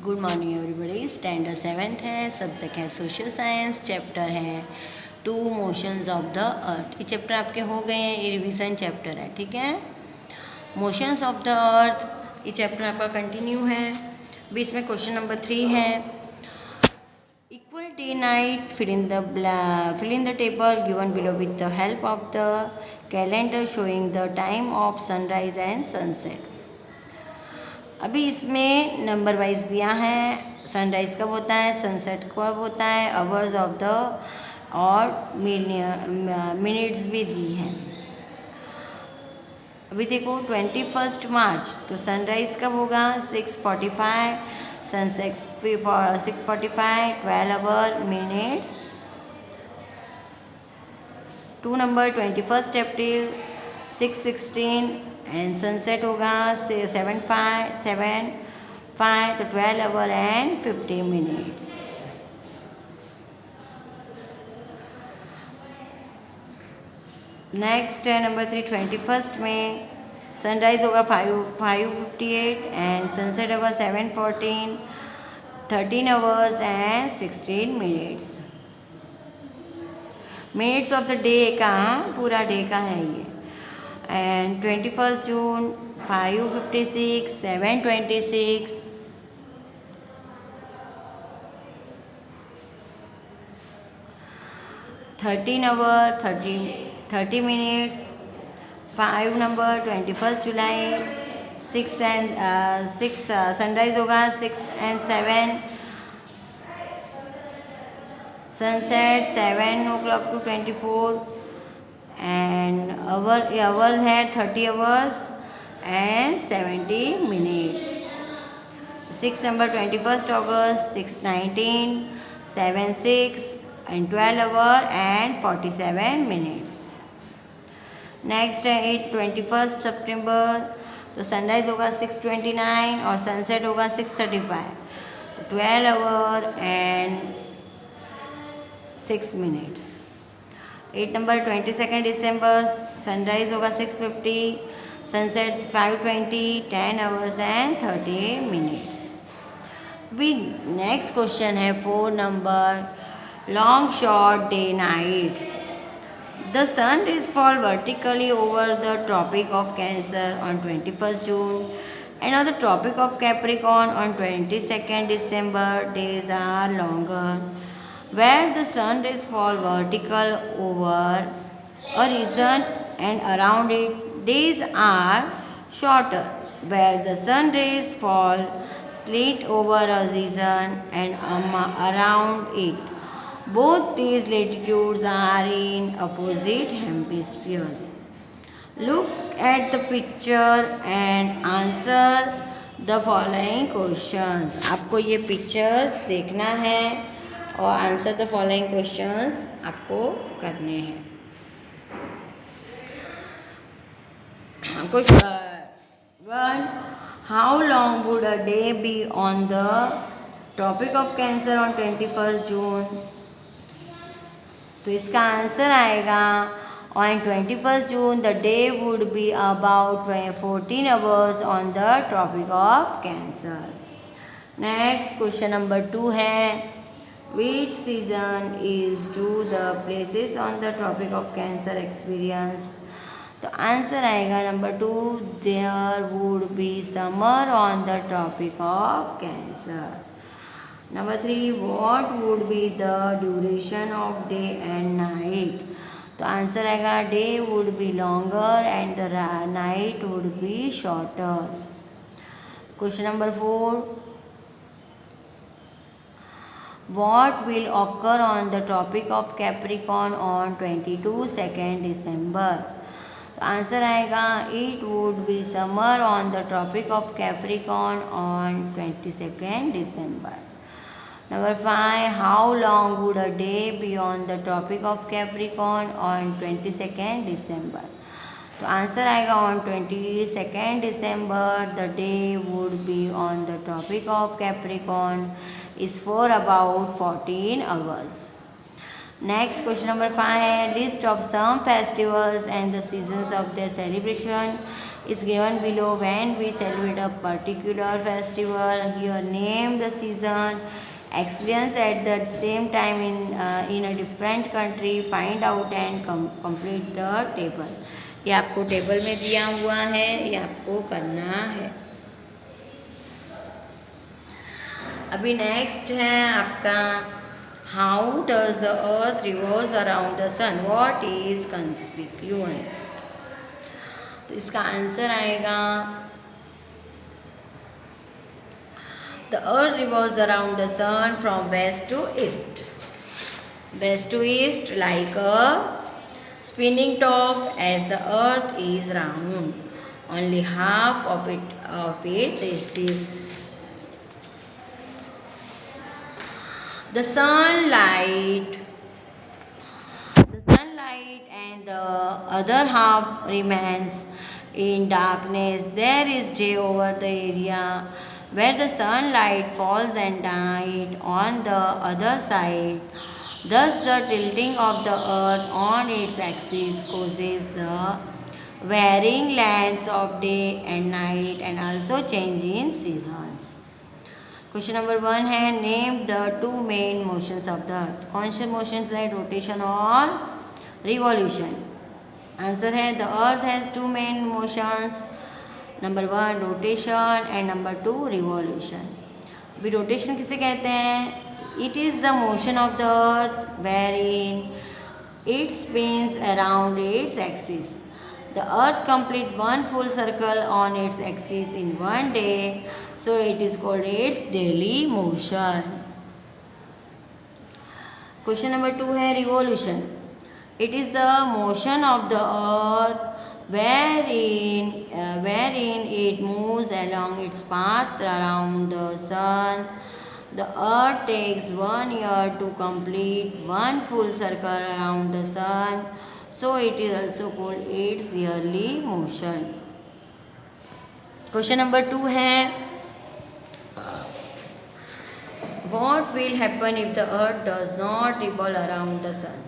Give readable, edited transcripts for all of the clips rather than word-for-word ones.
Good morning everybody. Standard 7th है, subject है social science, chapter है 2 मोशंस ऑफ द अर्थ। ये chapter आपके हो गए हैं, ये रिवीजन चैप्टर है, ठीक है। मोशंस ऑफ द अर्थ ये चैप्टर आपका कंटिन्यू है। अभी इसमें क्वेश्चन नंबर 3 है, equal day night, fill in the table given below with the help of the calendar showing the time of sunrise and sunset। अभी इसमें नंबर वाइज दिया है, सनराइज़ कब होता है, सनसेट कब होता है, आवर्स ऑफ द और मिनट्स भी दी हैं। अभी देखो 21 मार्च तो सनराइज़ कब होगा 6:45, sunset 6:45, 12 hour minutes. 2 number 21 April 6:16 and sunset होगा 7:05 तो 12 आवर एंड 50 मिनट्स। नेक्स्ट है नंबर 3 21 में सनराइज होगा 5:58 एंड सनसेट होगा 7:14, 13 hours and 16 minutes. Minutes of the day का पूरा डे का है ये। And 21 June 5:56, 7:26, 13 hour 30 minutes. 5 number 21 July 6 sunrise होगा 6 and 7, sunset 7 o'clock to 24 and hour है 30 hours and 70 minutes. 6 number 21 August 6:19, 7:06 and 12 hour and 47 minutes. Next है 21 सितंबर तो sunrise होगा 6:29 और सनसेट होगा 6:35 तो 12 आवर एंड 6 मिनट्स। 8 नंबर 22 दिसंबर सनराइज होगा 6:50, सनसेट 5:20, 10 आवर्स एंड 30 मिनट्स। भी नेक्स्ट क्वेश्चन है 4 number long short day nights. The sun rays fall vertically over the Tropic of Cancer on 21st June and on the Tropic of Capricorn on 22nd December. Days are longer where the sun rays fall vertical over a region and around it. Days are shorter where the sun rays fall slant over a region and around it. Both these latitudes are in opposite hemispheres. Look at the picture and answer the following questions. आपको ये pictures देखना है और answer the following questions आपको करने हैं। Question 1, how long would a day be on the tropic of cancer on 21st June. तो इसका आंसर आएगा on 21st June the day would be about 14 hours on the tropic of cancer. Next question number 2 है, which season is to the places on the tropic of cancer experience. तो answer आएगा number 2, there would be summer on the tropic of cancer. Number 3, what would be the duration of day and night। तो answer आएगा day would be longer and the night would be shorter। Question number 4, what will occur on the tropic of Capricorn on 22nd December। तो answer आएगा it would be summer on the tropic of Capricorn on 22nd December। Number 5, how long would a day be on the Tropic of Capricorn on 22nd December। तो answer आएगा on 22nd December the day would be on the Tropic of Capricorn is for about 14 hours। Next question number 5 है, list of some festivals and the seasons of their celebration is given below. When we celebrate a particular festival, here name the season, experience at the same time in a different country, find out and complete the table. ये आपको table में दिया हुआ है, ये आपको करना है. अभी नेक्स्ट है आपका how does the earth revolves around the sun, what is consequence. तो इसका आंसर आएगा the earth revolves around the sun from west to east. West to east like a spinning top, as the earth is round, only half of it receives the sunlight. And the other half remains in darkness. There is day over the area where the sunlight falls and night on the other side. Thus, the tilting of the earth on its axis causes the varying lengths of day and night and also change in seasons. Question number 1 है name the two main motions of the earth. कौन से motions है, rotation और revolution. Answer है the earth has two main motions. Number 1 rotation and number 2 revolution. अभी rotation किसे कहते हैं? It is the motion of the earth wherein it spins around its axis. The earth completes one full circle on its axis in one day, so it is called its daily motion. Question number 2 है revolution. It is the motion of the earth wherein it moves along its path around the sun. The earth takes 1 year to complete one full circle around the sun, so it is also called its yearly motion. Question number 2 है what will happen if the earth does not revolve around the sun?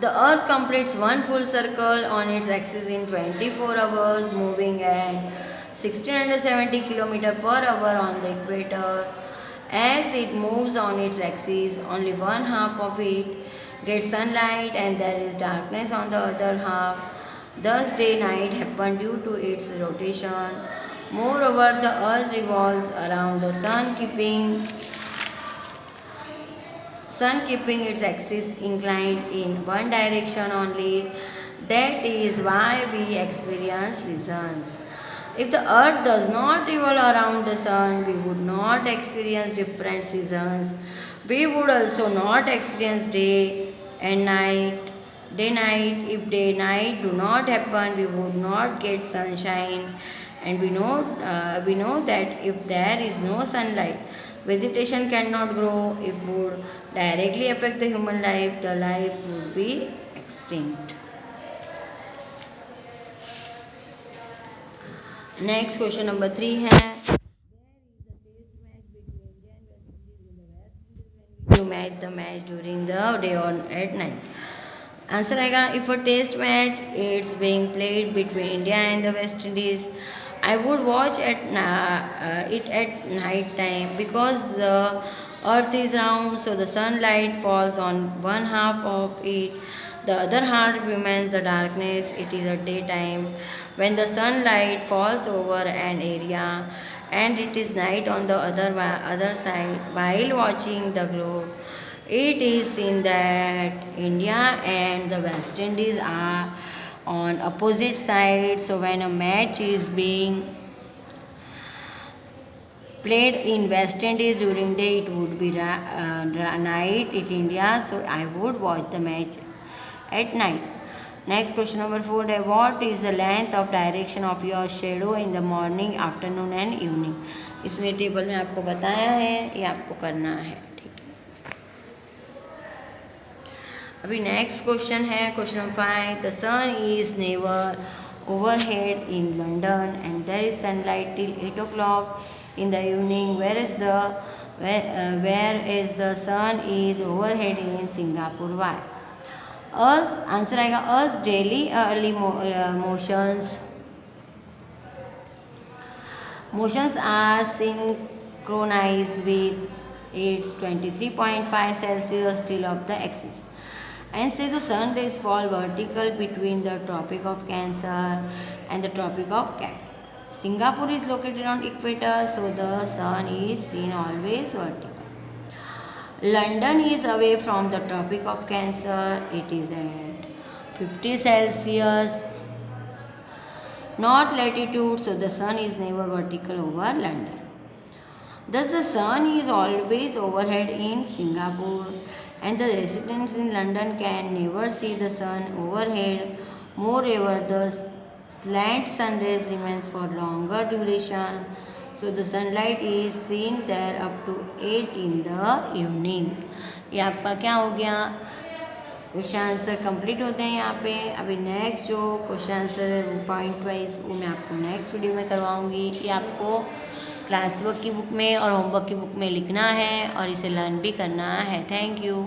The earth completes one full circle on its axis in 24 hours, moving at 1670 km per hour on the equator. As it moves on its axis, only one half of it gets sunlight and there is darkness on the other half. Thus day-night happen due to its rotation. Moreover, the earth revolves around the sun, keeping its axis inclined in one direction only. That is why we experience seasons. If the earth does not revolve around the sun, we would not experience different seasons. We would also not experience day and night. Day-night, if day-night do not happen, we would not get sunshine. And we know that if there is no sunlight, vegetation cannot grow. It would directly affect the human life. The life would be extinct. Next question number 3 है you match the match during the day or at night. Answer आएगा if a test match it's being played between India and the West Indies, I would watch it at night time because the earth is round, so the sunlight falls on one half of it, the other half remains the darkness. It is a daytime when the sunlight falls over an area and it is night on the other side. While watching the globe, it is seen that India and the West Indies are on opposite sides. So when a match is being played in West Indies during day, it would be night in India. So I would watch the match at night. Next question number 4 है what is the length of direction of your shadow in the morning, afternoon and evening. इसमें table में आपको बताया है, ये आपको करना है. ठीक है. अभी नेक्स्ट क्वेश्चन है question number 5. The sun is never overhead in London and there is sunlight till 8 o'clock in the evening, whereas the sun is overhead in Singapore. Why? अस आंसर आएगा as daily early motions are synchronized with its 23.5 Celsius still of the axis. And say the sun rays fall vertical between the Tropic of Cancer and the Tropic of Cap. Singapore is located on equator, so the sun is seen always vertical. London is away from the Tropic of Cancer. It is at 50 Celsius north latitude, so the sun is never vertical over London. Thus, the sun is always overhead in Singapore, and the residents in London can never see the sun overhead. Moreover, the slant sun rays remains for longer duration, so the sunlight is seen there up to 8 in the evening. ये आपका क्या हो गया? Question answer complete होते हैं यहाँ पे। अभी नेक्स्ट जो क्वेश्चन आंसर पॉइंट वाइज वो मैं आपको नेक्स्ट वीडियो में करवाऊँगी। ये आपको क्लास वर्क की बुक में और होमवर्क की बुक में लिखना है और इसे लर्न भी करना है। Thank you.